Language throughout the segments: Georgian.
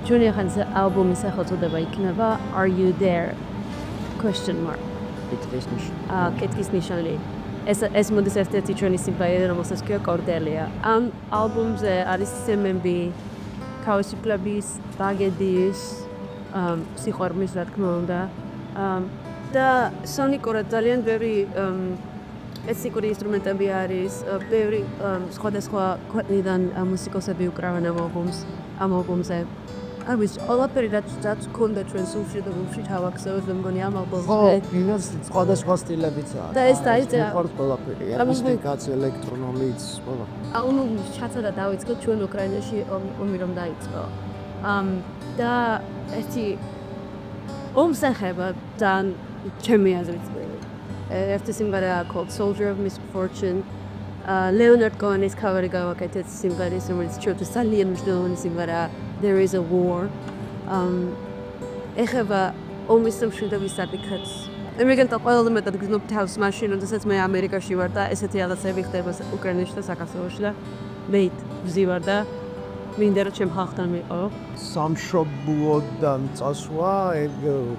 ჩვენი ახალ ალბომის სახელწოდება იქნება Are You There? Question mark. კითხვის ნიშანი. ეს მოდის ერთ-ერთი ჩვენი სიმღერა, რომელსაც ქვია კორდელია. ამ ალბომზე არის სცენები თავისუფლების, ტრაგედიის, სიყვარულის, რა თქმა უნდა. და სონიკურად ძალიან ბევრი ეთნიკური ინსტრუმენტები არის, ბევრი სხვადასხვა ქვეყნიდან მუსიკოსები უკრავენ ამ ალბომზე. ყველაფერი რაც გქონდა ჩვენ სულში და გულში თავახსოვს მე მგონი ამ ალბომზე. ხო, იმას სხვადასხვა სტილებიცაა. და ეს დაიწყო ყველაფერი, აკუსტიკაც, ელექტრონულიც, ყველა. ანუ ჩაწერა დაიწყო ჩვენ უკრაინაში ომი რომ დაიწყო. და ერთი ომსახება და ჩემი აზრით ერთი სიმღერა called Soldier of Misfortune. Leonard Cohen-ის cover-ი გავაკეთეთ სიმღერის, რომელიც ჩვენთვის ძალიან მნიშვნელოვანი სიმღერაა. There is a war. ეხება ომის სამშვიდობის საკითხებს. მეგონი ყველაზე მეტად გძნობ თავს მაშინ, როდესაც მე ამერიკაში ვარ და ესეთი რაღაცები ხდება უკრაინაში და საქართველოში და მე ვზივარ და მინდა რომ ჩემ ხალხთან ვიყო. სამშობლოდან წასვლა, ეგ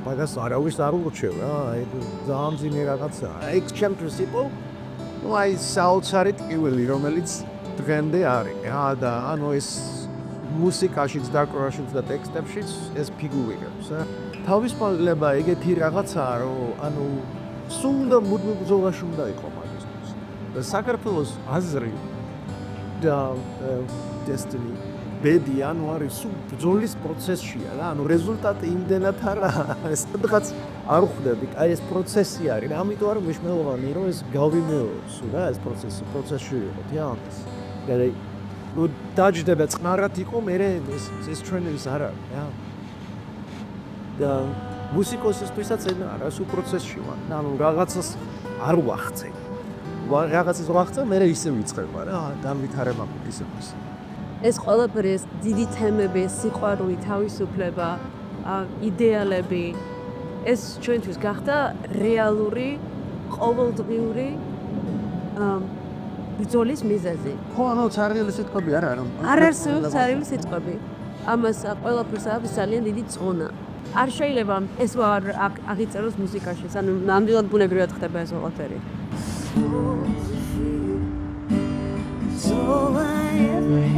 მაგას არავის არ ურჩევ რა, ეგ ძალიან ძიმე რაღაცაა. ეგ ჩემ პრინციპო აი საოცარი ტკივილი, რომელიც დღემდე არის რა და ანუ ეს მუსიკაშიც, დაკვრაშიც და ტექსტებშიც ეს ფიგურირებს. თავისუფლება ეგეთი რაღაცაა, რომ ანუ სულ და მუდმივ ბრძოლაში უნდა იყო მაგისთვის. და საქართველოს აზრი და destiny ბედი ანუ არის სულ ბრძოლის პროცესშია რა, ანუ რეზულტატი იმდენად არა, ეს სადღაც არ ხვდები, აი ეს პროცესი არის, ამიტომ არის მნიშვნელოვანი, რომ ეს გავიმეოროს რა, ეს პროცესში ვიყოთ, ამას. და დაჯდება წყნარად იყო, მე ეს ჩვენების არ არის, რა. და მუსიკოსისთვისაც არა, სულ პროცესში ვარ, ანუ რაღაცას არ ვახცე. რაღაცას ვახცე, მე ისე ვიწყება რა, დამვითარება ისე. ეს ყველაფერი ეს დიდი თემები, სიყვარული, თავისუფლება, იდეალები, ეს ჩვენთვის გახდა რეალური, ყოველდღიური ბრძოლის მიზეზი. ხო, ანუ ცარიელი სიტყვები არ არის. არ არსებობს ცარიელი სიტყვები. ამას ყველაფერს აქვს ძალიან დიდი წონა. არ შეიძლება ეს აღიწეროს მუსიკაში, ანუ ნამდვილად ბუნებრივად ხდება ეს ყველაფერი. It's all I ever